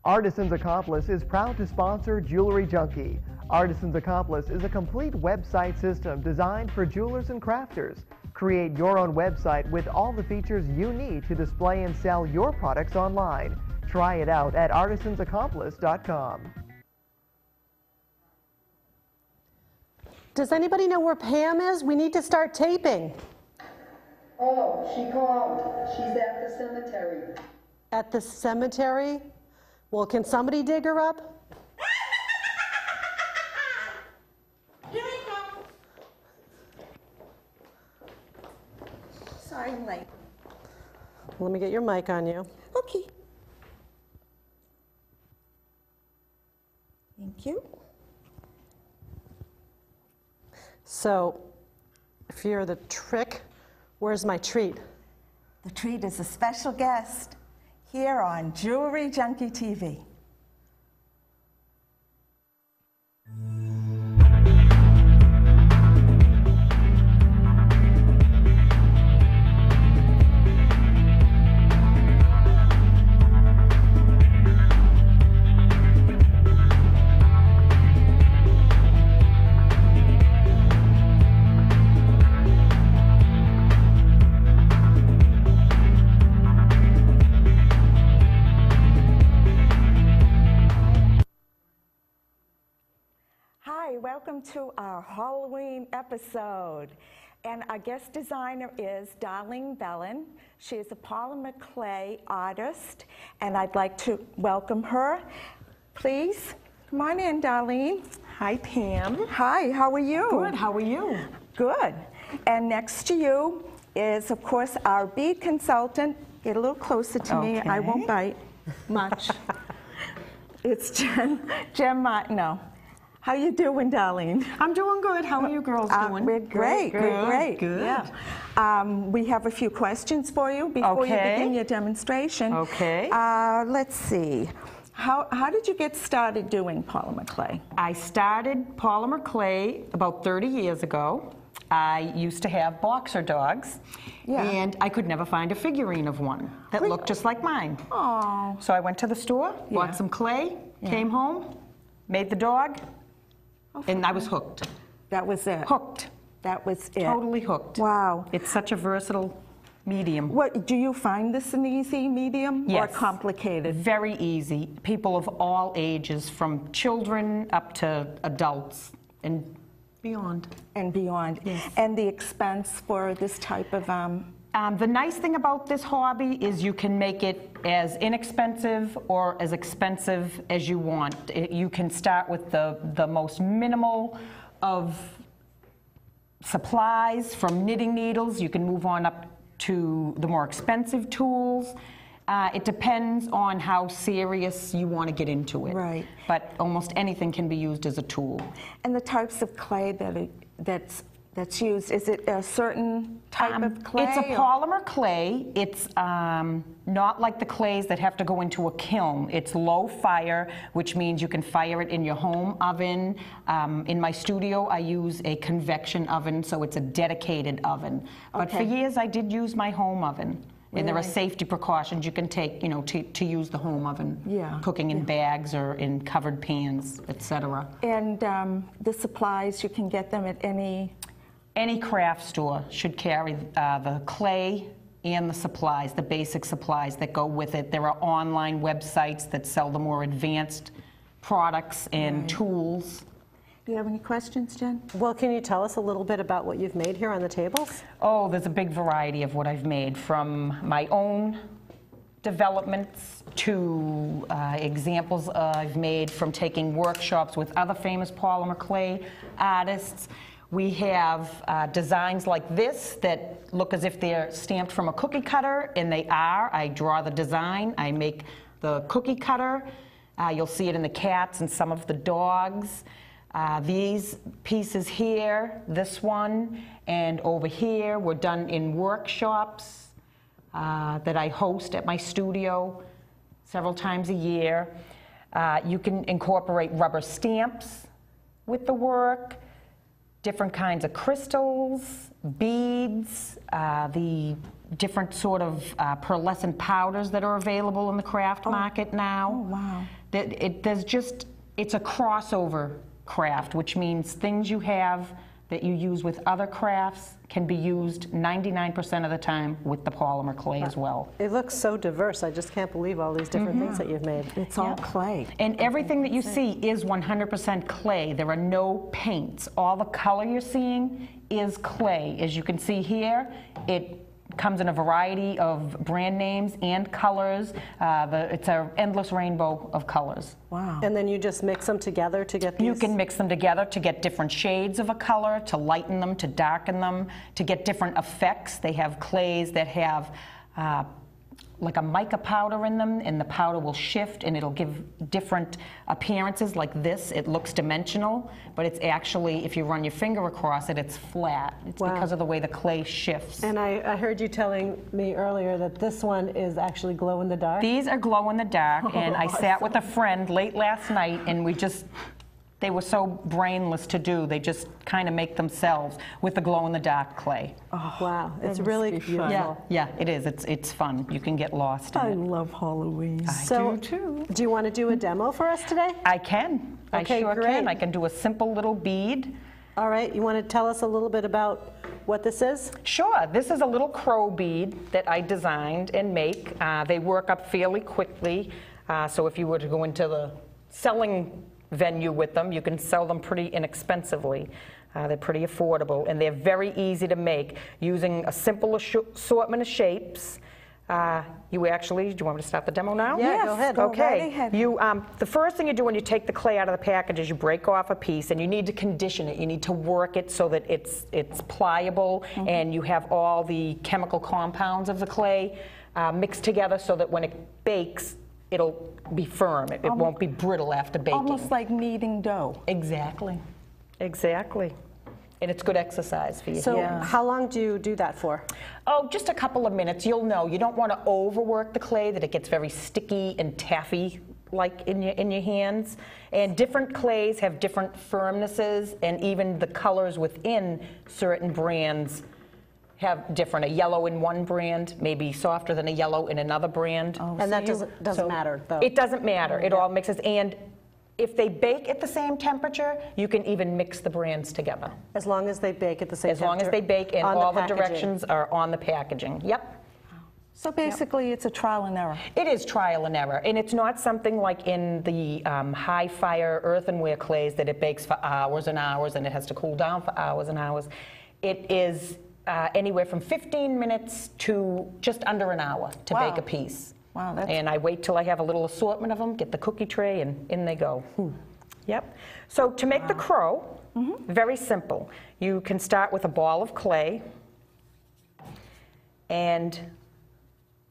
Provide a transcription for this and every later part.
Artisan's Accomplice is proud to sponsor Jewelry Junkie. Artisan's Accomplice is a complete website system designed for jewelers and crafters. Create your own website with all the features you need to display and sell your products online. Try it out at artisansaccomplice.com. Does anybody know where Pam is? We need to start taping. Oh, she called. She's at the cemetery. At the cemetery? Well, can somebody dig her up? Here I come. Sorry I'm late. Let me get your mic on you. Okay. Thank you. So, if you're the trick, where's my treat? The treat is a special guest here on Jewelry Junkie TV. Welcome to our Halloween episode. And our guest designer is Darlene Bellin. She is a polymer clay artist, and I'd like to welcome her. Please, come on in, Darlene. Hi, Pam. Hi, how are you? Good, how are you? Good. And next to you is, of course, our bead consultant. Get a little closer to me. I won't bite much. It's Jen Martineau. How you doing, Darlene? I'm doing good. How are you girls doing? We're great. We're great. Good. Yeah. We have a few questions for you before you begin your demonstration. Okay. Let's see. How did you get started doing polymer clay? I started polymer clay about 30 years ago. I used to have boxer dogs, and I could never find a figurine of one that looked just like mine. Oh. So I went to the store, bought some clay, came home, made the dog, and I was hooked. That was it? Hooked. That was it? Totally hooked. Wow. It's such a versatile medium. What, do you find this an easy medium or complicated? Very easy. People of all ages, from children up to adults and beyond. And beyond. Yes. And the expense for this type of... The nice thing about this hobby is you can make it as inexpensive or as expensive as you want. You can start with the most minimal of supplies, from knitting needles. You can move on up to the more expensive tools. It depends on how serious you want to get into it. Right. But almost anything can be used as a tool. And the types of clay that's used, is it a certain type of clay? It's a polymer clay. It's not like the clays that have to go into a kiln. It's low fire, which means you can fire it in your home oven. In my studio, I use a convection oven, so it's a dedicated oven. But for years, I did use my home oven. And there are safety precautions you can take, you know, to use the home oven. Yeah. Cooking in bags or in covered pans, etc. And the supplies, you can get them at any craft store should carry the clay and the supplies, the basic supplies that go with it. There are online websites that sell the more advanced products and tools. Do you have any questions, Jen? Well, can you tell us a little bit about what you've made here on the tables? Oh, there's a big variety of what I've made, from my own developments to examples I've made from taking workshops with other famous polymer clay artists. We have designs like this that look as if they're stamped from a cookie cutter, and they are. I draw the design, I make the cookie cutter. You'll see it in the cats and some of the dogs. These pieces here, this one, and over here were done in workshops that I host at my studio several times a year. You can incorporate rubber stamps with the work, different kinds of crystals, beads. The different sort of pearlescent powders that are available in the craft market now. Oh, wow. It's a crossover craft, which means things you have that you use with other crafts can be used 99% of the time with the polymer clay as well. It looks so diverse. I just can't believe all these different things that you've made. It's all clay. And everything that you see is 100% clay. There are no paints. All the color you're seeing is clay. As you can see here, it comes in a variety of brand names and colors. It's an endless rainbow of colors. Wow. And then you just mix them together to get these? You can mix them together to get different shades of a color, to lighten them, to darken them, to get different effects. They have clays that have like a mica powder in them, and the powder will shift and it'll give different appearances. Like this, it looks dimensional, but it's actually, if you run your finger across it, it's flat. It's because of the way the clay shifts. And I heard you telling me earlier that this one is actually glow in the dark. These are glow in the dark, and I sat with a friend late last night, and they were so brainless to do. They just kind of make themselves with the glow-in-the-dark clay. Oh, wow. It's really beautiful. Yeah, it is. It's fun. You can get lost in it. I love Halloween. I do too. Do you want to do a demo for us today? I can. Okay, I sure great. can. I can do a simple little bead. All right. You want to tell us a little bit about what this is? Sure. This is a little crow bead that I designed and make. They work up fairly quickly. So if you were to go into the selling venue with them, you can sell them pretty inexpensively. They're pretty affordable, and they're very easy to make using a simple assortment of shapes. Do you want me to start the demo now? Yeah, go ahead. Go Okay. right ahead. The first thing you do when you take the clay out of the package is you break off a piece, and you need to condition it. You need to work it so that it's pliable, and you have all the chemical compounds of the clay mixed together so that when it bakes, it'll be firm. It won't be brittle after baking. Almost like kneading dough. Exactly. Exactly. And it's good exercise for you. So how long do you do that for? Oh, just a couple of minutes. You'll know. You don't want to overwork the clay, that it gets very sticky and taffy like in your hands. And different clays have different firmnesses, and even the colors within certain brands have different. A yellow in one brand may be softer than a yellow in another brand. And that doesn't matter, though. It doesn't matter. It all mixes. And if they bake at the same temperature, you can even mix the brands together. As long as they bake at the same temperature. As long as they bake, and all the directions are on the packaging. Yep. So basically, it's a trial and error. It is trial and error, and it's not something like in the high fire earthenware clays that it bakes for hours and hours and it has to cool down for hours and hours. It is anywhere from 15 minutes to just under an hour to bake a piece. Wow, and I wait till I have a little assortment of them, get the cookie tray, and in they go. Yep. So to make the crow, very simple. You can start with a ball of clay and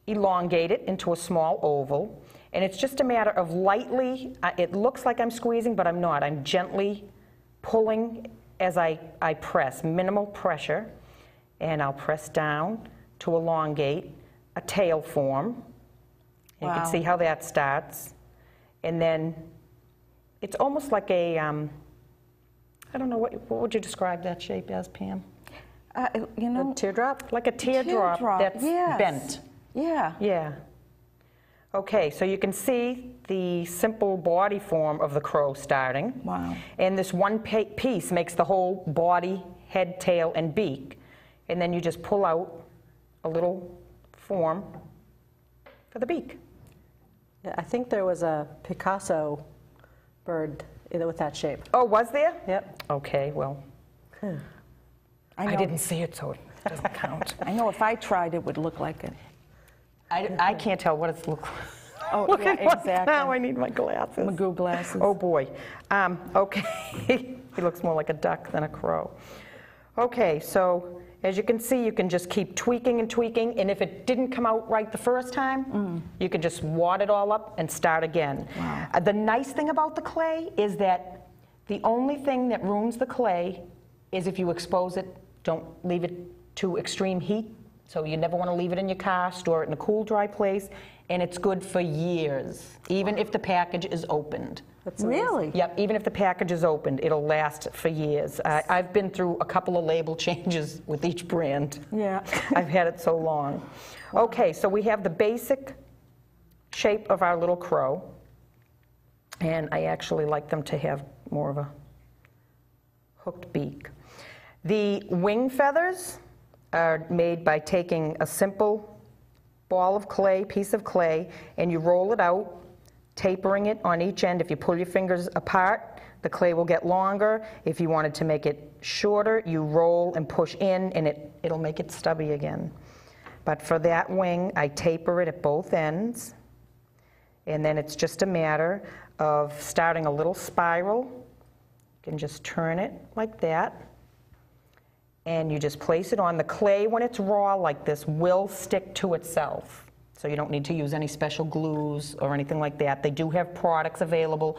elongate it into a small oval. And it's just a matter of lightly, it looks like I'm squeezing, but I'm not. I'm gently pulling as I press, minimal pressure. And I'll press down to elongate a tail form. You can see how that starts. And then it's almost like a, I don't know, what would you describe that shape as, Pam? You know, a teardrop? Like a teardrop that's bent. Yeah. Yeah. Okay, so you can see the simple body form of the crow starting. Wow. And this one piece makes the whole body, head, tail, and beak. And then you just pull out a little form for the beak. Yeah, I think there was a Picasso bird with that shape. Oh, was there? Yep. Okay, well, I didn't see it, so it doesn't count. I know if I tried, it would look like it. I can't tell what it's look like. Oh, Look yeah, at what- exactly. Now I need my glasses. Magoo glasses. Oh, boy. Okay. He looks more like a duck than a crow. Okay, so as you can see, you can just keep tweaking and tweaking, and if it didn't come out right the first time, you can just wad it all up and start again. Wow. The nice thing about the clay is that the only thing that ruins the clay is if you expose it, don't leave it to extreme heat, So you never want to leave it in your car, store it in a cool, dry place, and it's good for years, even if the package is opened. Really? Yep, even if the package is opened, it'll last for years. I've been through a couple of label changes with each brand. Yeah. I've had it so long. Okay, so we have the basic shape of our little crow, and I actually like them to have more of a hooked beak. The wing feathers are made by taking a simple ball of clay, piece of clay, and you roll it out, tapering it on each end. If you pull your fingers apart, the clay will get longer. If you wanted to make it shorter, you roll and push in, and it'll make it stubby again. But for that wing, I taper it at both ends, and then it's just a matter of starting a little spiral. You can just turn it like that, and you just place it on. The clay, when it's raw like this, will stick to itself. So you don't need to use any special glues or anything like that. They do have products available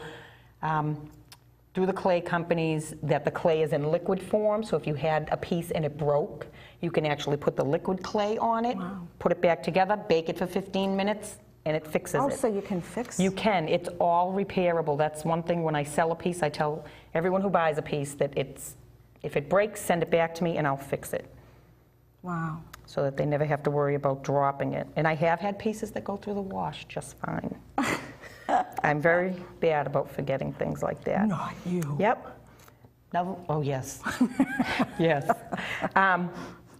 through the clay companies that the clay is in liquid form. So if you had a piece and it broke, you can actually put the liquid clay on it, put it back together, bake it for 15 minutes, and it fixes it. Oh, so you can fix? You can. It's all repairable. That's one thing when I sell a piece, I tell everyone who buys a piece that if it breaks, send it back to me and I'll fix it. Wow. So that they never have to worry about dropping it. And I have had pieces that go through the wash just fine. I'm very bad about forgetting things like that. Not you. Yep. No, oh, yes. Yes.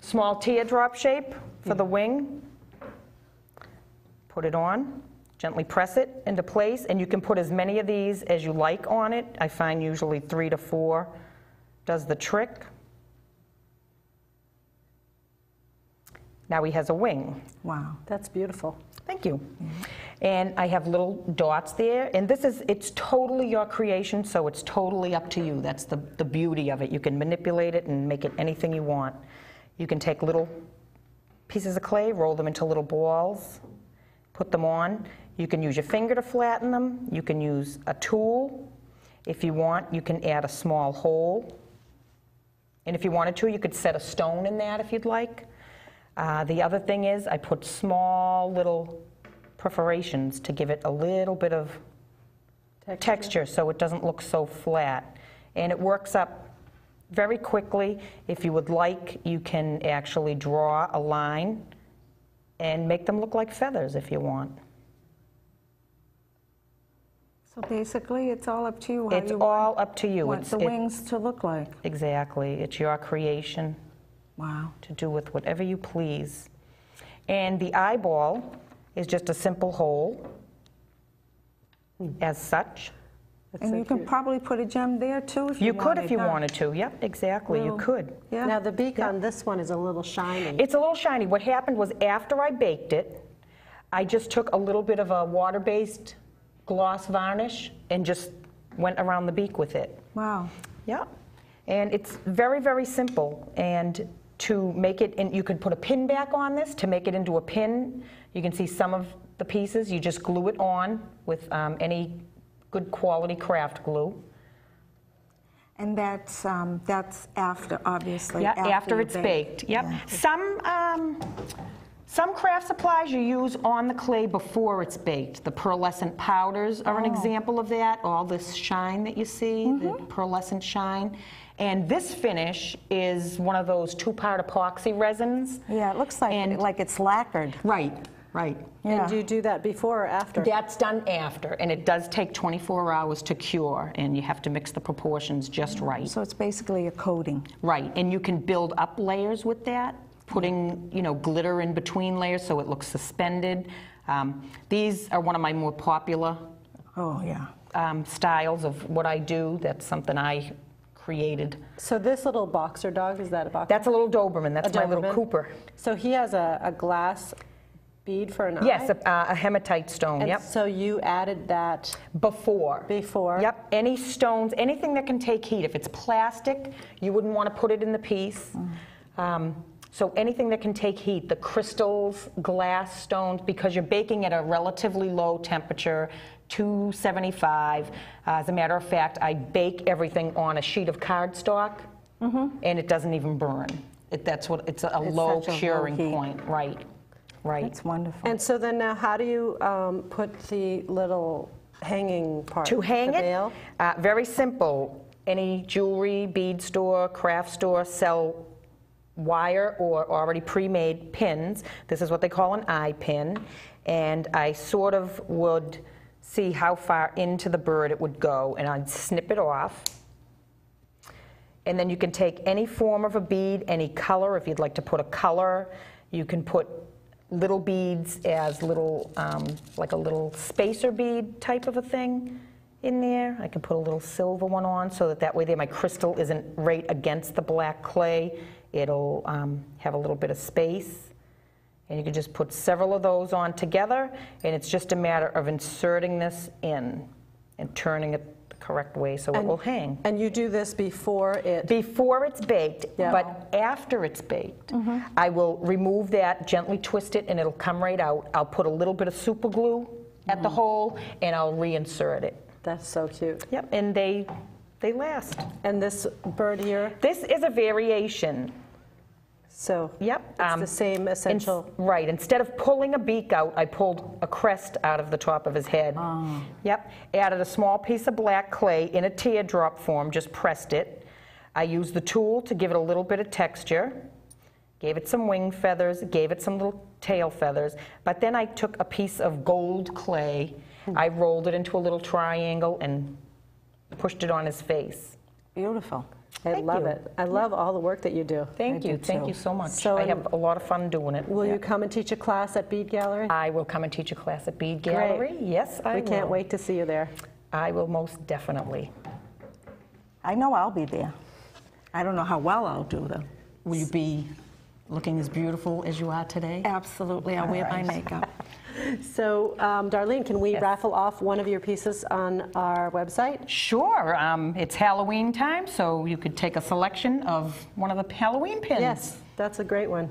Small teardrop shape for the wing. Put it on, gently press it into place, and you can put as many of these as you like on it. I find usually 3 to 4 does the trick. Now he has a wing. Wow. That's beautiful. Thank you. And I have little dots there, and it's totally your creation, so it's totally up to you. That's the beauty of it. You can manipulate it and make it anything you want. You can take little pieces of clay, roll them into little balls, put them on. You can use your finger to flatten them. You can use a tool. If you want, you can add a small hole. And if you wanted to, you could set a stone in that if you'd like. The other thing is I put small little perforations to give it a little bit of texture so it doesn't look so flat. And it works up very quickly. If you would like, you can actually draw a line and make them look like feathers if you want. So basically, it's all up to you how It's you all up to you. want the wings to look like. Exactly. It's your creation. Wow. To do with whatever you please. And the eyeball is just a simple hole as such. And you can probably put a gem there too if you You could wanted, if you huh? wanted to. Yep, exactly. You could. Yeah. Now the beak on this one is a little shiny. It's a little shiny. What happened was after I baked it, I just took a little bit of a water-based gloss varnish and just went around the beak with it. Wow. Yeah. And it's very, very simple. And to make it, and you could put a pin back on this to make it into a pin. You can see some of the pieces. You just glue it on with any good quality craft glue. And that's after, obviously. Yeah, after you it's baked. Yep. Some craft supplies you use on the clay before it's baked. The pearlescent powders are an example of that. All this shine that you see, the pearlescent shine. And this finish is one of those 2-part epoxy resins. Yeah, it looks like it's lacquered. Right, right. Yeah. And do you do that before or after? That's done after, and it does take 24 hours to cure, and you have to mix the proportions just right. So it's basically a coating. Right, and you can build up layers with that, putting, glitter in between layers so it looks suspended. These are one of my more popular Oh, yeah. styles of what I do. That's something I created. So this little boxer dog, is that a boxer? That's a little Doberman. That's my little Doberman? Cooper. So he has a glass bead for an eye? Yes, a hematite stone, And yep. so you added that Before. before? Yep, any stones, anything that can take heat. If it's plastic, you wouldn't want to put it in the piece. So anything that can take heat, the crystals, glass stones, because you're baking at a relatively low temperature, 275. As a matter of fact, I bake everything on a sheet of cardstock, and it doesn't even burn. That's what, it's a It's low such a low curing heat. point, right, right. It's wonderful. And so then now, how do you put the little hanging part? To hang the it, veil? very simple. Any jewelry, bead store, craft store sell wire or already pre-made pins. This is what they call an eye pin. And I sort of would see how far into the bird it would go, and I'd snip it off. And then you can take any form of a bead, any color. If you'd like to put a color, you can put little beads as little, like a little spacer bead type of a thing in there. I can put a little silver one on so that way there my crystal isn't right against the black clay. It'll have a little bit of space. And you can just put several of those on together, and it's just a matter of inserting this in and turning it the correct way so it will hang. And you do this before it... Before it's baked, Yeah. but after it's baked, I will remove that, gently twist it, and it'll come right out. I'll put a little bit of super glue at the hole, and I'll reinsert it. That's so cute. Yep, and they last. And this bird here, This is a variation. so Yep. it's the same essential... Right. Instead of pulling a beak out, I pulled a crest out of the top of his head. Yep. Added a small piece of black clay in a teardrop form, just pressed it. I used the tool to give it a little bit of texture, gave it some wing feathers, gave it some little tail feathers, but then I took a piece of gold clay, I rolled it into a little triangle and pushed it on his face. Beautiful. I Thank love you. it. I love all the work that you do. Thank you. do Thank too. you so much. So, I have a lot of fun doing it. Will you come and teach a class at Bead Gallery? I will come and teach a class at Bead Gallery. Yes, I will. We can't wait to see you there. I will most definitely. I know I'll be there. I don't know how well I'll do though. Will you be looking as beautiful as you are today? Absolutely, I'll wear my makeup. So, Darlene, can we Yes. raffle off one of your pieces on our website? Sure. It's Halloween time, so you could take a selection of one of the Halloween pins. Yes, that's a great one.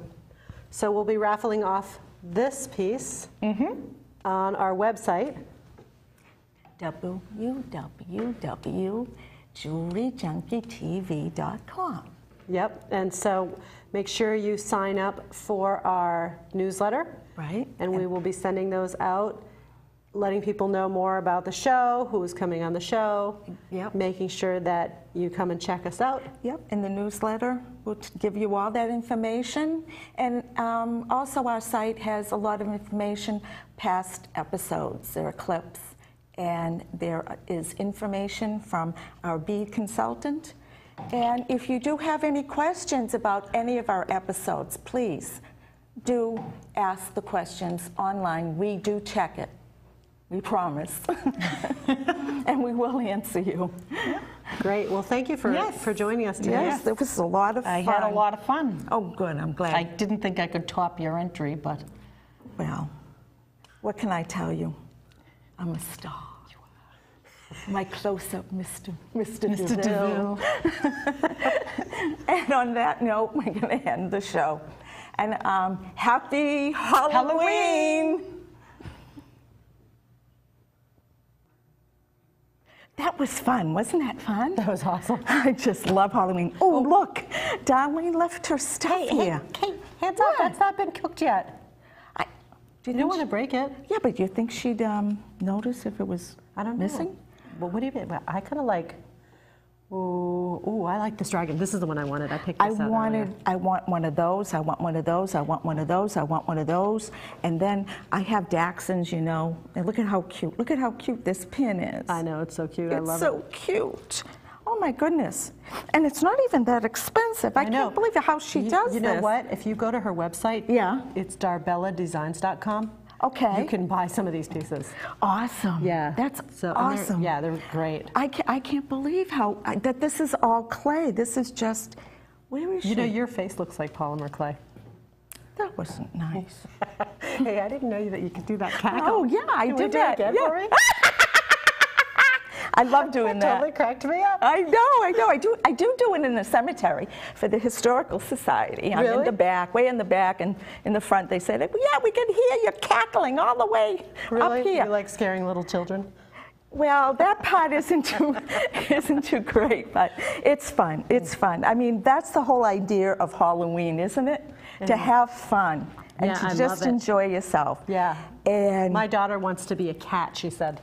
So we'll be raffling off this piece on our website. www.jewelryjunkietv.com. Yep, and so make sure you sign up for our newsletter. Right. And we will be sending those out, letting people know more about the show, who's coming on the show. Yep. Making sure that you come and check us out. Yep, in the newsletter, we'll give you all that information. And also our site has a lot of information, past episodes. There are clips, and there is information from our bead consultant. And if you do have any questions about any of our episodes, please do ask the questions online. We do check it. We promise. And we will answer you. Great. Well, thank you for joining us today. Yes, it was a lot of fun. I had a lot of fun. Oh, good. I'm glad. I didn't think I could top your entry, but Well, what can I tell you? I'm a star. My close-up, Mr. DeVille. And on that note, we're going to end the show. And happy Halloween! That was fun. Wasn't that fun? That was awesome. I just love Halloween. Oh, look. Darlene left her stuff here. Hey, hands up. That's not been cooked yet. Do You don't want to break it. Yeah, but do you think she'd notice if it was I don't know. missing? Well, what do you mean? Well, I kind of like, ooh, I like this dragon. This is the one I wanted. I picked this out earlier. I want one of those, I want one of those, I want one of those, I want one of those. And then I have Dachshunds, you know, and look at how cute this pin is. I know, it's so cute. I love It's so cute. Oh my goodness. And it's not even that expensive. I know. can't believe how she does You this. know what? If you go to her website, Yeah. it's darbelladesigns.com. Okay. You can buy some of these pieces. Awesome. Yeah. That's and they're- awesome. Yeah, they're great. I can't believe that this is all clay. This is just, where is she? You know, your face looks like polymer clay. That wasn't nice. Hey, I didn't know that you could do that cackle. Oh, yeah, I Can we did do that. it again Yeah. for me? I love doing that. Totally cracked me up. I know. I do it in the cemetery for the Historical Society. I'm in Really? the back, way in the back, and in the front they said, yeah, we can hear you cackling all the way Really? up here. You like scaring little children? Well, that part isn't too great, but it's fun. It's fun. I mean, that's the whole idea of Halloween, isn't it? To have fun and Yeah, to I just love it. enjoy yourself. Yeah. And My daughter wants to be a cat, she said.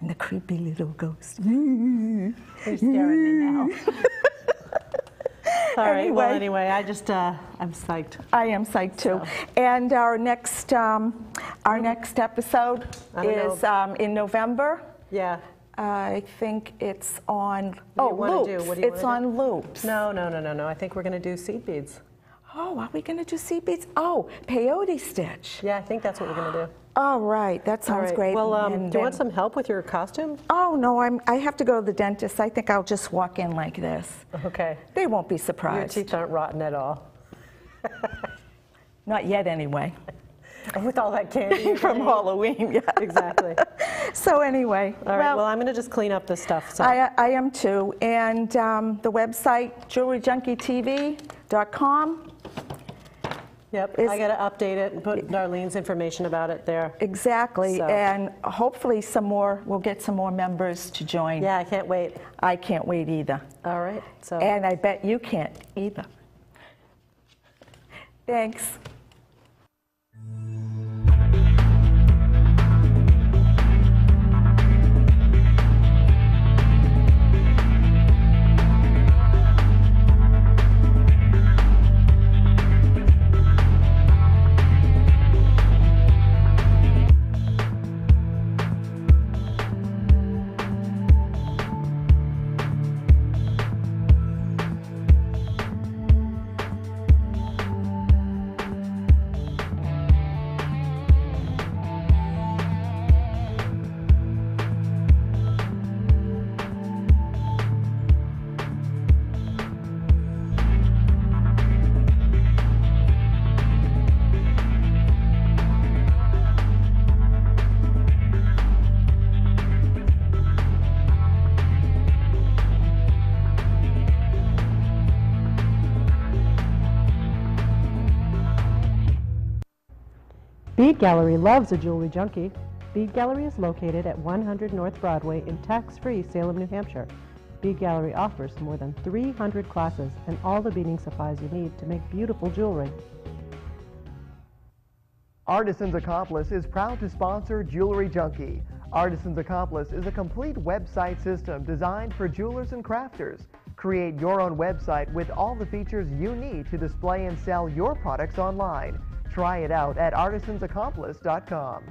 the creepy little ghost. You're scaring me now. All right, well, anyway, I just, I'm psyched. I am psyched too. And our next episode I don't is in November. Yeah. I think it's on. What do you wanna do? Loops. What do you It's wanna on Loops. No. I think we're going to do seed beads. Oh, are we going to do seed beads? Oh, peyote stitch. Yeah, I think that's what we're going to do. All right, that All sounds right. great. Well, And do you want then- some help with your costume? Oh no, I have to go to the dentist. I think I'll just walk in like this. Okay. They won't be Your surprised. teeth aren't rotten at all. Not yet, anyway. With all that candy. you're From gonna eat. Halloween, yeah. Exactly. So anyway, All right, well, I'm going to just clean up this stuff. So. I am too. And the website, jewelryjunkietv.com. Yep, is- I got to update it and put Darlene's information about it there. Exactly. So- And hopefully we'll get some more members to join. Yeah, I can't wait. I can't wait either. All right, so. And I bet you can't either. Thanks. Bead Gallery loves a jewelry junkie. Bead Gallery is located at 100 North Broadway in tax-free Salem, New Hampshire. Bead Gallery offers more than 300 classes and all the beading supplies you need to make beautiful jewelry. Artisan's Accomplice is proud to sponsor Jewelry Junkie. Artisan's Accomplice is a complete website system designed for jewelers and crafters. Create your own website with all the features you need to display and sell your products online. Try it out at artisansaccomplice.com.